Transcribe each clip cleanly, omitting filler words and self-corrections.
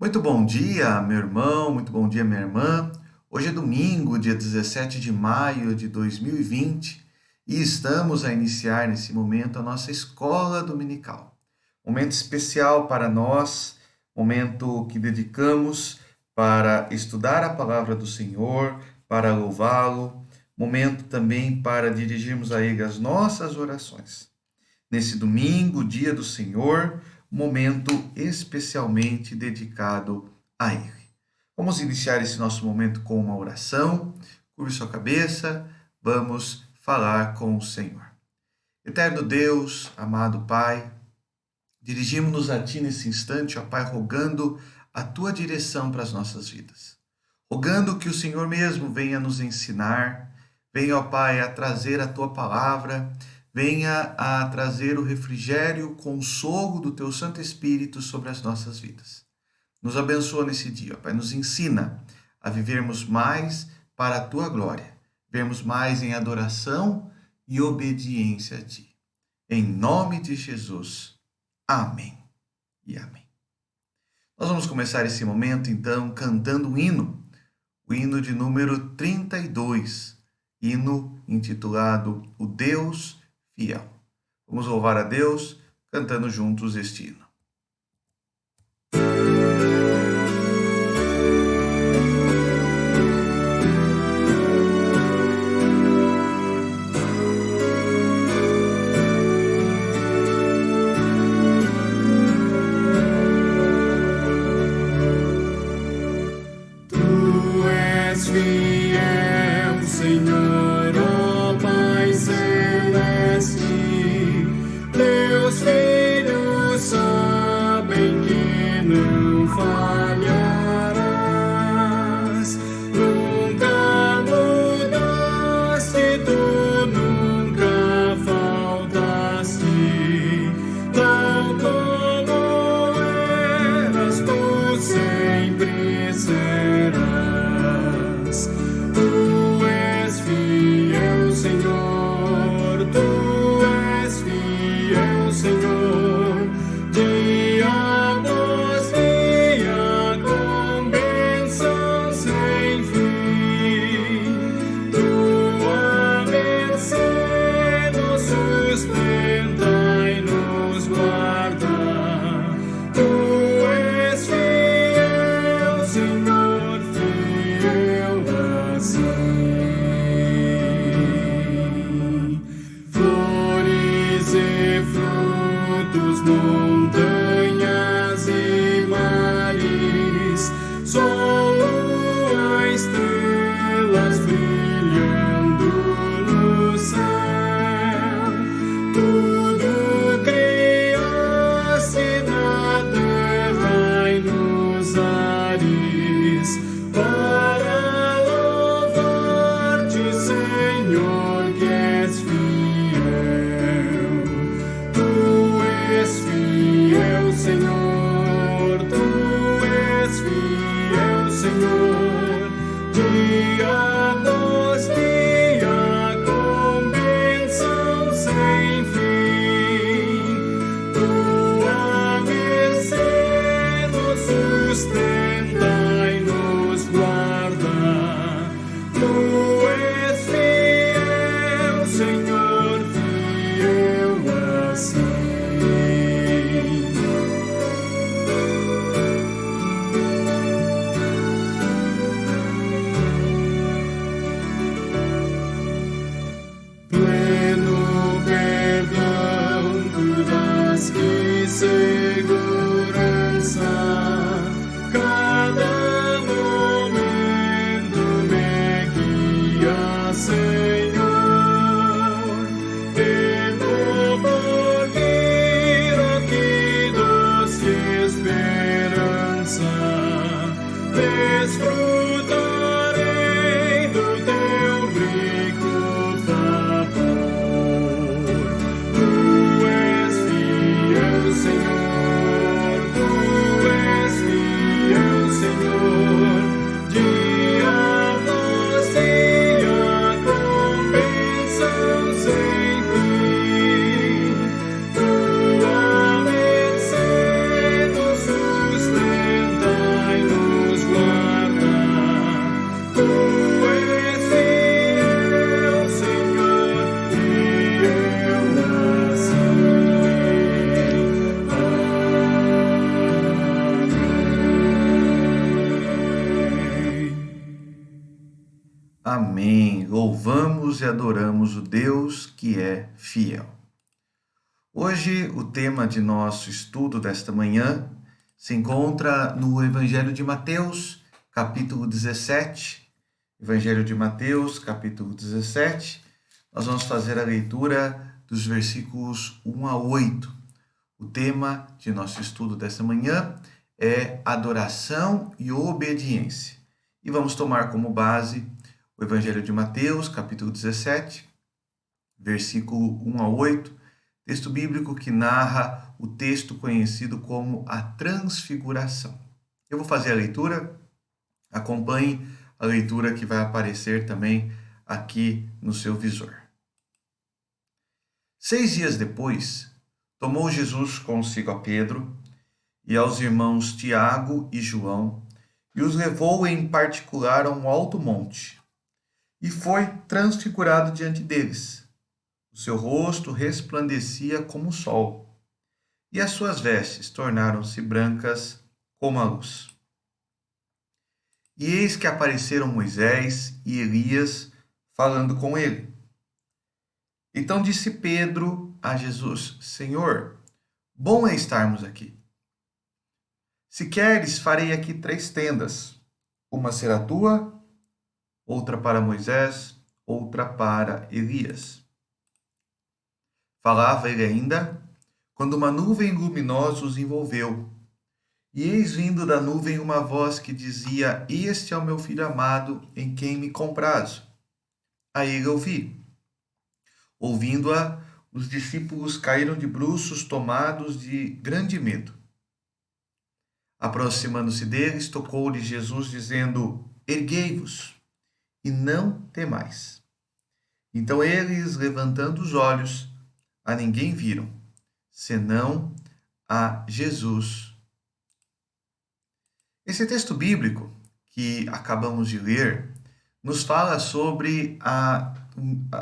Muito bom dia, meu irmão, muito bom dia, minha irmã. Hoje é domingo, dia 17 de maio de 2020, e estamos a iniciar nesse momento a nossa escola dominical. Momento especial para nós, momento que dedicamos para estudar a palavra do Senhor, para louvá-lo, momento também para dirigirmos a Ele as nossas orações. Nesse domingo, dia do Senhor, momento especialmente dedicado a Ele. Vamos iniciar esse nosso momento com uma oração. Curve sua cabeça, vamos falar com o Senhor. Eterno Deus, amado Pai, dirigimos-nos a Ti nesse instante, ó Pai, rogando a Tua direção para as nossas vidas. Rogando que o Senhor mesmo venha nos ensinar, venha, ó Pai, a trazer a Tua palavra, venha a trazer o refrigério, o consolo do Teu Santo Espírito sobre as nossas vidas. Nos abençoa nesse dia, ó Pai, nos ensina a vivermos mais para a Tua glória, vermos mais em adoração e obediência a Ti. Em nome de Jesus. Amém e amém. Nós vamos começar esse momento, então, cantando um hino, o hino de número 32, hino intitulado O Deus Fiel. Vamos louvar a Deus cantando juntos este hino. Fiel, Senhor, ó Pai celeste, Deus Filho Santo. Amém. Louvamos e adoramos o Deus que é fiel. Hoje, o tema de nosso estudo desta manhã se encontra no Evangelho de Mateus, capítulo 17. Evangelho de Mateus, capítulo 17. Nós vamos fazer a leitura dos versículos 1 a 8. O tema de nosso estudo desta manhã é adoração e obediência. E vamos tomar como base o Evangelho de Mateus, capítulo 17, versículo 1 a 8, texto bíblico que narra o texto conhecido como a Transfiguração. Eu vou fazer a leitura, acompanhe a leitura que vai aparecer também aqui no seu visor. 6 dias depois, tomou Jesus consigo a Pedro e aos irmãos Tiago e João e os levou em particular a um alto monte e foi transfigurado diante deles. O seu rosto resplandecia como o sol e as suas vestes tornaram-se brancas como a luz. E eis que apareceram Moisés e Elias falando com ele. Então disse Pedro a Jesus: Senhor, bom é estarmos aqui. Se queres, farei aqui 3 tendas. Uma será tua, outra para Moisés, outra para Elias. Falava ele ainda, quando uma nuvem luminosa os envolveu. E eis vindo da nuvem uma voz que dizia: Este é o meu filho amado, em quem me comprazo. A ele ouvi. Ouvindo-a, os discípulos caíram de bruços, tomados de grande medo. Aproximando-se deles, tocou-lhe Jesus, dizendo: Erguei-vos, e não temais. Então eles, levantando os olhos, a ninguém viram, senão a Jesus. Esse texto bíblico que acabamos de ler nos fala sobre a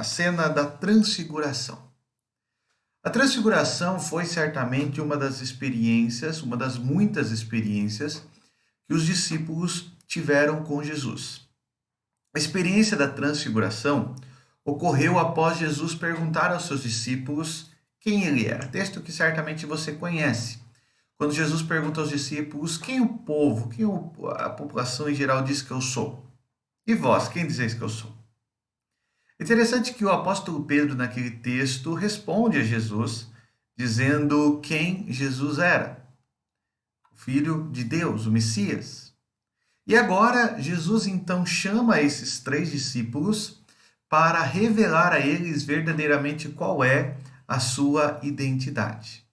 cena da transfiguração. A transfiguração foi certamente uma das experiências, uma das muitas experiências que os discípulos tiveram com Jesus. A experiência da transfiguração ocorreu após Jesus perguntar aos seus discípulos quem ele era. Texto que certamente você conhece. Quando Jesus pergunta aos discípulos: quem o povo, a população em geral diz que eu sou? E vós, quem dizeis que eu sou? É interessante que o apóstolo Pedro, naquele texto, responde a Jesus, dizendo quem Jesus era: o Filho de Deus, o Messias. E agora, Jesus então chama esses 3 discípulos para revelar a eles verdadeiramente qual é a sua identidade.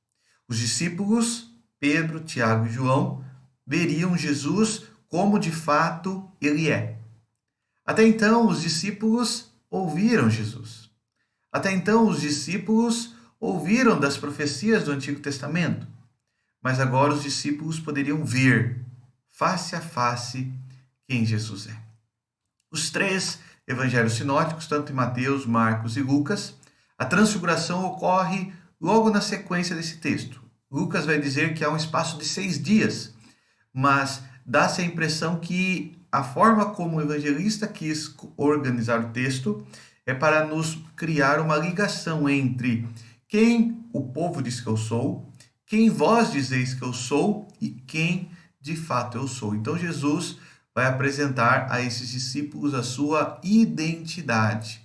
Os discípulos, Pedro, Tiago e João, veriam Jesus como de fato ele é. Até então, os discípulos ouviram Jesus. Até então, os discípulos ouviram das profecias do Antigo Testamento. Mas agora os discípulos poderiam ver, face a face, quem Jesus é. Os 3 evangelhos sinóticos, tanto em Mateus, Marcos e Lucas, a transfiguração ocorre logo na sequência desse texto. Lucas vai dizer que há um espaço de 6 dias, mas dá-se a impressão que a forma como o evangelista quis organizar o texto é para nos criar uma ligação entre quem o povo diz que eu sou, quem vós dizeis que eu sou e quem de fato eu sou. Então Jesus vai apresentar a esses discípulos a sua identidade.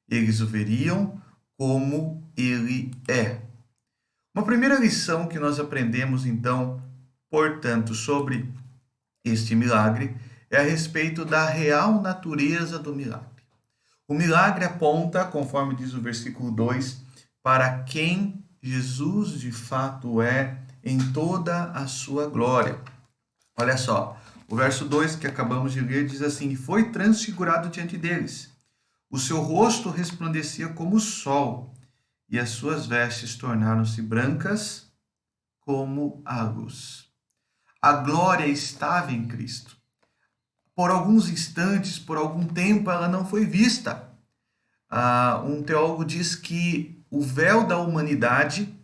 Eles o veriam como ele é. Uma primeira lição que nós aprendemos, então, portanto, sobre este milagre é a respeito da real natureza do milagre. O milagre aponta, conforme diz o versículo 2, para quem Jesus de fato é em toda a sua glória. Olha só, o verso 2 que acabamos de ler diz assim: E foi transfigurado diante deles. O seu rosto resplandecia como o sol, e as suas vestes tornaram-se brancas como a luz. A glória estava em Cristo. Por alguns instantes, por algum tempo, ela não foi vista. Um teólogo diz que o véu da humanidade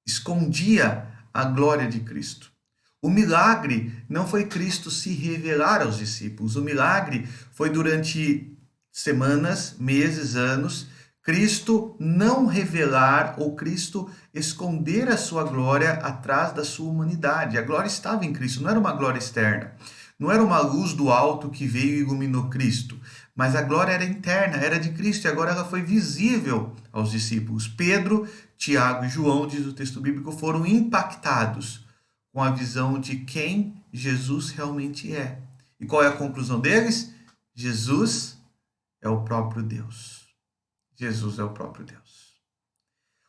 escondia a glória de Cristo. O milagre não foi Cristo se revelar aos discípulos. O milagre foi durante semanas, meses, anos, Cristo não revelar ou Cristo esconder a sua glória atrás da sua humanidade. A glória estava em Cristo, não era uma glória externa. Não era uma luz do alto que veio e iluminou Cristo, mas a glória era interna, era de Cristo e agora ela foi visível aos discípulos. Pedro, Tiago e João, diz o texto bíblico, foram impactados com a visão de quem Jesus realmente é. E qual é a conclusão deles? Jesus é o próprio Deus. Jesus é o próprio Deus.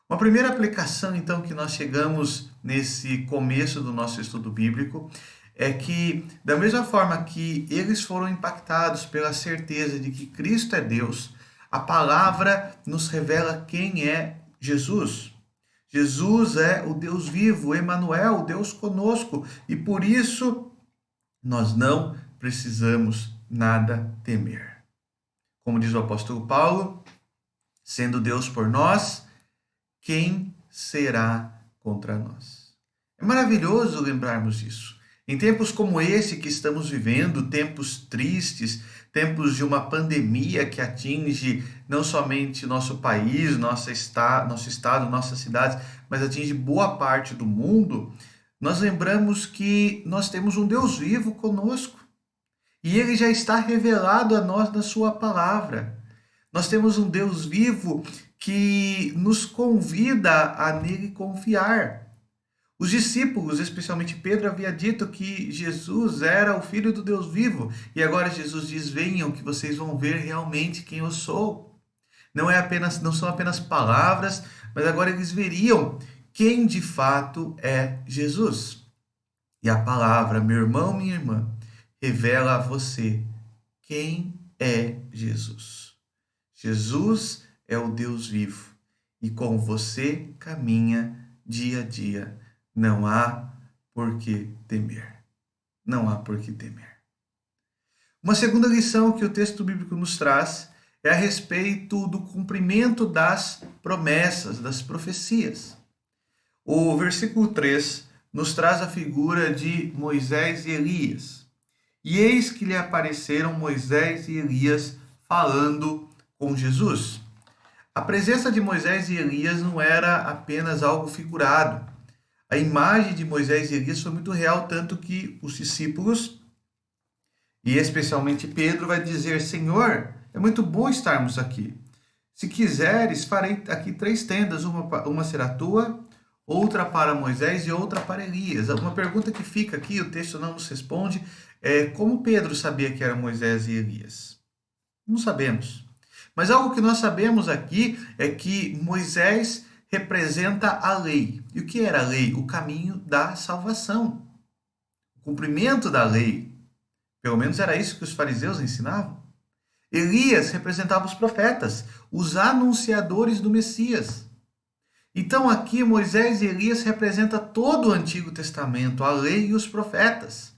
Uma primeira aplicação, então, que nós chegamos nesse começo do nosso estudo bíblico é que, da mesma forma que eles foram impactados pela certeza de que Cristo é Deus, a palavra nos revela quem é Jesus. Jesus é o Deus vivo, Emanuel, o Deus conosco, e por isso nós não precisamos nada temer. Como diz o apóstolo Paulo, sendo Deus por nós, quem será contra nós? É maravilhoso lembrarmos disso. Em tempos como esse que estamos vivendo, tempos tristes, tempos de uma pandemia que atinge não somente nosso país, nosso estado, nossas cidades, mas atinge boa parte do mundo, nós lembramos que nós temos um Deus vivo conosco. E ele já está revelado a nós na sua palavra. Nós temos um Deus vivo que nos convida a nele confiar. Os discípulos, especialmente Pedro, havia dito que Jesus era o Filho do Deus vivo. E agora Jesus diz, venham que vocês vão ver realmente quem eu sou. Não são apenas palavras, mas agora eles veriam quem de fato é Jesus. E a palavra, meu irmão, minha irmã, revela a você quem é Jesus. Jesus é o Deus vivo e com você caminha dia a dia. Não há por que temer. Não há por que temer. Uma segunda lição que o texto bíblico nos traz é a respeito do cumprimento das promessas, das profecias. O versículo 3 nos traz a figura de Moisés e Elias. E eis que lhe apareceram Moisés e Elias falando com Jesus. A presença de Moisés e Elias não era apenas algo figurado. A imagem de Moisés e Elias foi muito real, tanto que os discípulos, e especialmente Pedro, vai dizer, Senhor, é muito bom estarmos aqui. Se quiseres, farei aqui 3 tendas, uma será tua, outra para Moisés e outra para Elias. Uma pergunta que fica aqui, o texto não nos responde, é como Pedro sabia que eram Moisés e Elias? Não sabemos. Mas algo que nós sabemos aqui é que Moisés representa a lei. E o que era a lei? O caminho da salvação. O cumprimento da lei. Pelo menos era isso que os fariseus ensinavam. Elias representava os profetas, os anunciadores do Messias. Então aqui Moisés e Elias representam todo o Antigo Testamento, a lei e os profetas.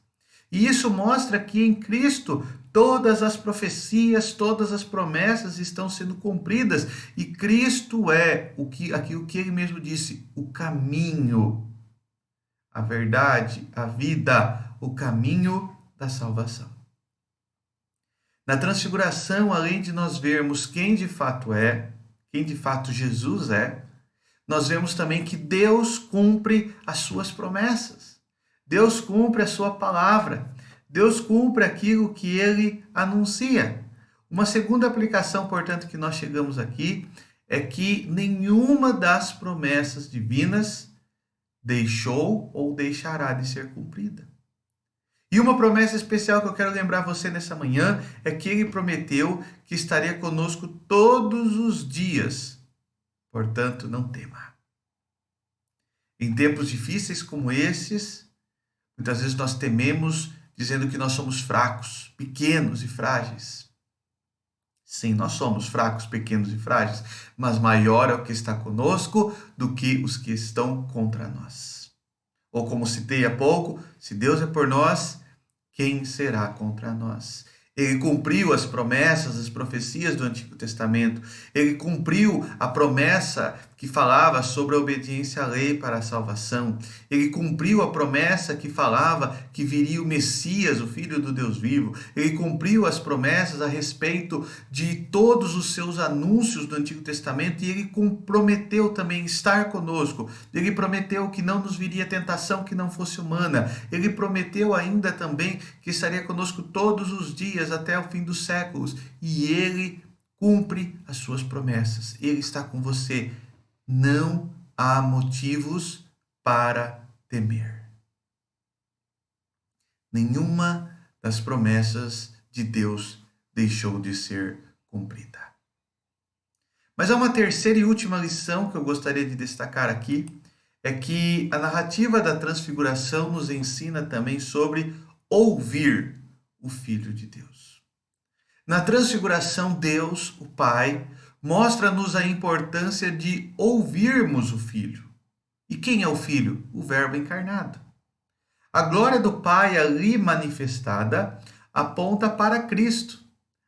E isso mostra que em Cristo todas as profecias, todas as promessas estão sendo cumpridas. E Cristo é aquilo que ele mesmo disse, o caminho, a verdade, a vida, o caminho da salvação. Na transfiguração, além de nós vermos quem de fato é, quem de fato Jesus é, nós vemos também que Deus cumpre as suas promessas. Deus cumpre a sua palavra. Deus cumpre aquilo que ele anuncia. Uma segunda aplicação, portanto, que nós chegamos aqui é que nenhuma das promessas divinas deixou ou deixará de ser cumprida. E uma promessa especial que eu quero lembrar você nessa manhã é que ele prometeu que estaria conosco todos os dias. Portanto, não tema. Em tempos difíceis como esses, muitas vezes nós tememos dizendo que nós somos fracos, pequenos e frágeis. Sim, nós somos fracos, pequenos e frágeis, mas maior é o que está conosco do que os que estão contra nós. Ou como citei há pouco, se Deus é por nós, quem será contra nós? Ele cumpriu as promessas, as profecias do Antigo Testamento. Ele cumpriu a promessa que falava sobre a obediência à lei para a salvação. Ele cumpriu a promessa que falava que viria o Messias, o Filho do Deus vivo. Ele cumpriu as promessas a respeito de todos os seus anúncios do Antigo Testamento, e ele prometeu também estar conosco. Ele prometeu que não nos viria tentação que não fosse humana. Ele prometeu ainda também que estaria conosco todos os dias até o fim dos séculos. E ele cumpre as suas promessas. Ele está com você. Não há motivos para temer. Nenhuma das promessas de Deus deixou de ser cumprida. Mas há uma terceira e última lição que eu gostaria de destacar aqui, é que a narrativa da transfiguração nos ensina também sobre ouvir o Filho de Deus. Na transfiguração, Deus, o Pai, mostra-nos a importância de ouvirmos o Filho. E quem é o Filho? O Verbo encarnado. A glória do Pai ali manifestada aponta para Cristo,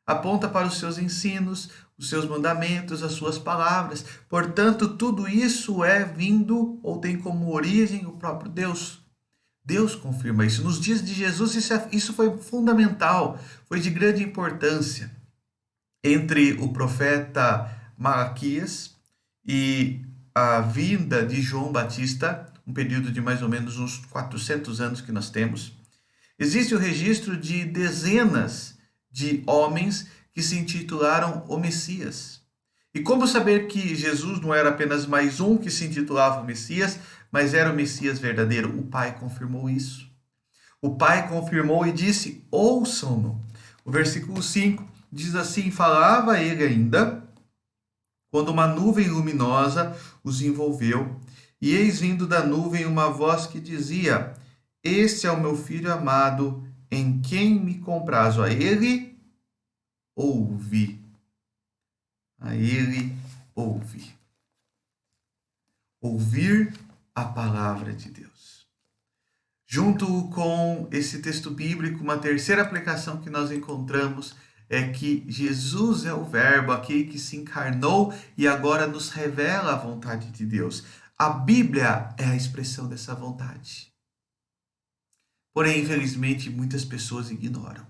aponta para os seus ensinos, os seus mandamentos, as suas palavras. Portanto, tudo isso é vindo ou tem como origem o próprio Deus. Deus confirma isso. Nos dias de Jesus, isso foi fundamental, foi de grande importância. Entre o profeta Malaquias e a vinda de João Batista, um período de mais ou menos uns 400 anos que nós temos, existe o registro de dezenas de homens que se intitularam o Messias. E como saber que Jesus não era apenas mais um que se intitulava o Messias, mas era o Messias verdadeiro? O Pai confirmou isso. O Pai confirmou e disse: ouçam-no. O versículo 5 diz assim: falava ele ainda, quando uma nuvem luminosa os envolveu, e eis vindo da nuvem uma voz que dizia: este é o meu filho amado, em quem me comprazo. A ele ouvi. A ele ouvi. Ouvir a palavra de Deus. Junto com esse texto bíblico, uma terceira aplicação que nós encontramos é que Jesus é o Verbo, aquele que se encarnou e agora nos revela a vontade de Deus. A Bíblia é a expressão dessa vontade. Porém, infelizmente, muitas pessoas ignoram.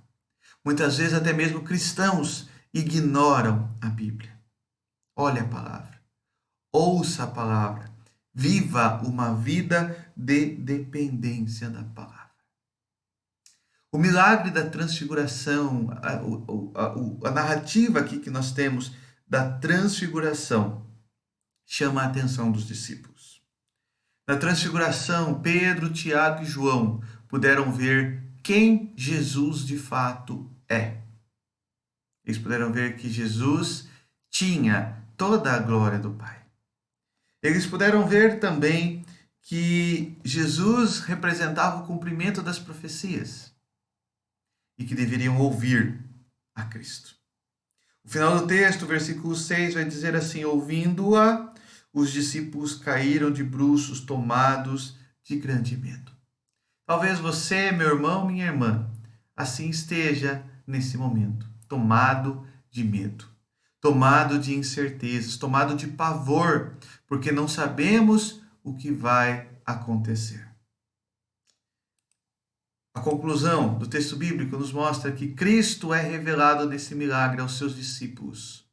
Muitas vezes, até mesmo cristãos ignoram a Bíblia. Olhe a palavra, ouça a palavra, viva uma vida de dependência da palavra. O milagre da transfiguração, a narrativa aqui que nós temos da transfiguração, chama a atenção dos discípulos. Na transfiguração, Pedro, Tiago e João puderam ver quem Jesus de fato é. Eles puderam ver que Jesus tinha toda a glória do Pai. Eles puderam ver também que Jesus representava o cumprimento das profecias e que deveriam ouvir a Cristo. O final do texto, versículo 6, vai dizer assim: ouvindo-a, os discípulos caíram de bruços, tomados de grande medo. Talvez você, meu irmão, minha irmã, assim esteja nesse momento, tomado de medo, tomado de incertezas, tomado de pavor, porque não sabemos o que vai acontecer. A conclusão do texto bíblico nos mostra que Cristo é revelado nesse milagre aos seus discípulos.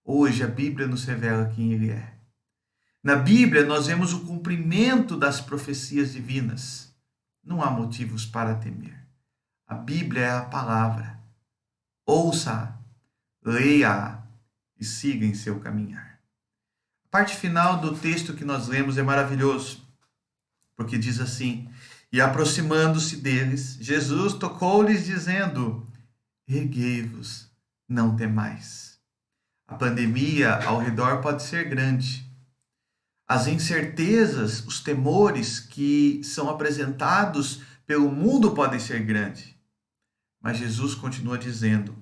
Hoje a Bíblia nos revela quem Ele é. Na Bíblia nós vemos o cumprimento das profecias divinas. Não há motivos para temer. A Bíblia é a palavra. Ouça-a, leia-a e siga em seu caminhar. A parte final do texto que nós lemos é maravilhoso, porque diz assim: e aproximando-se deles, Jesus tocou-lhes dizendo: erguei-vos, não temais. A pandemia ao redor pode ser grande. As incertezas, os temores que são apresentados pelo mundo podem ser grandes. Mas Jesus continua dizendo: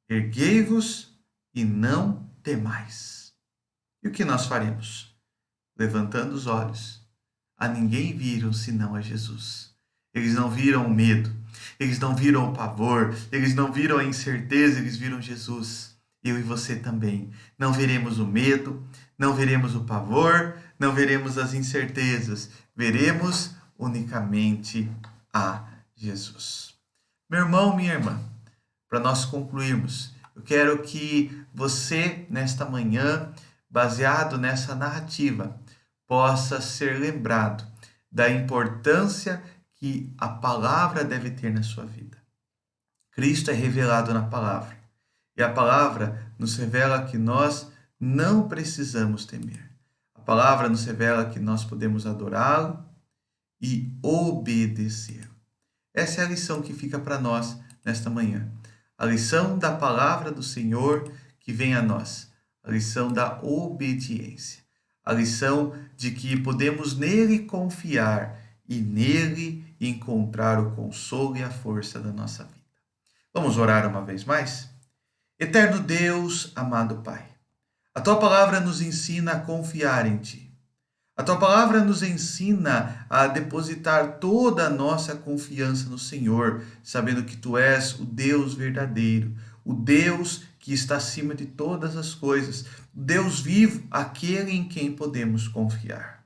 erguei-vos e não temais. E o que nós faremos? Levantando os olhos, a ninguém viram senão a Jesus. Eles não viram o medo, eles não viram o pavor, eles não viram a incerteza, eles viram Jesus. Eu e você também. Não veremos o medo, não veremos o pavor, não veremos as incertezas, veremos unicamente a Jesus. Meu irmão, minha irmã, para nós concluirmos, eu quero que você, nesta manhã, baseado nessa narrativa, possa ser lembrado da importância que a palavra deve ter na sua vida. Cristo é revelado na palavra, e a palavra nos revela que nós não precisamos temer. A palavra nos revela que nós podemos adorá-lo e obedecê-lo. Essa é a lição que fica para nós nesta manhã. A lição da palavra do Senhor que vem a nós. A lição da obediência. A lição de que podemos nele confiar e nele encontrar o consolo e a força da nossa vida. Vamos orar uma vez mais? Eterno Deus, amado Pai, a Tua palavra nos ensina a confiar em Ti. A Tua palavra nos ensina a depositar toda a nossa confiança no Senhor, sabendo que Tu és o Deus verdadeiro, o Deus que está acima de todas as coisas, o Deus vivo, aquele em quem podemos confiar.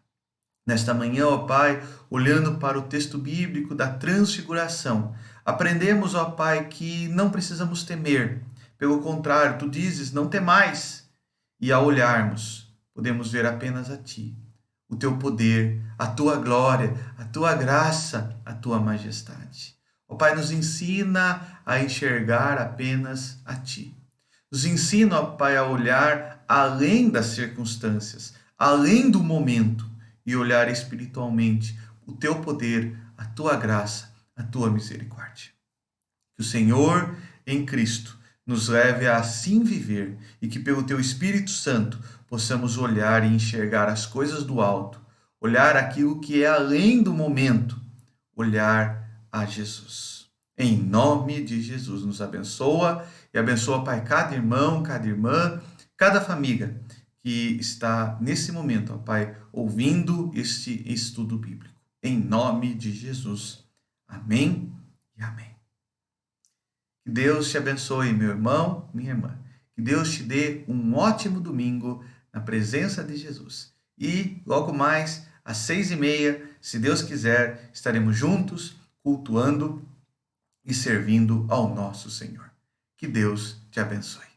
Nesta manhã, ó Pai, olhando para o texto bíblico da transfiguração, aprendemos, ó Pai, que não precisamos temer. Pelo contrário, Tu dizes, não temais. E ao olharmos, podemos ver apenas a Ti, o Teu poder, a Tua glória, a Tua graça, a Tua majestade. Ó Pai, nos ensina a enxergar apenas a Ti. Nos ensina, ó Pai, a olhar além das circunstâncias, além do momento, e olhar espiritualmente o Teu poder, a Tua graça, a Tua misericórdia. Que o Senhor, em Cristo, nos leve a assim viver e que pelo Teu Espírito Santo possamos olhar e enxergar as coisas do alto, olhar aquilo que é além do momento, olhar a Jesus. Em nome de Jesus, nos abençoa e abençoa, Pai, cada irmão, cada irmã, cada família que está nesse momento, ó Pai, ouvindo este estudo bíblico. Em nome de Jesus. Amém e amém. Que Deus te abençoe, meu irmão, minha irmã. Que Deus te dê um ótimo domingo na presença de Jesus. E logo mais, às 6h30, se Deus quiser, estaremos juntos, cultuando e servindo ao nosso Senhor. Que Deus te abençoe.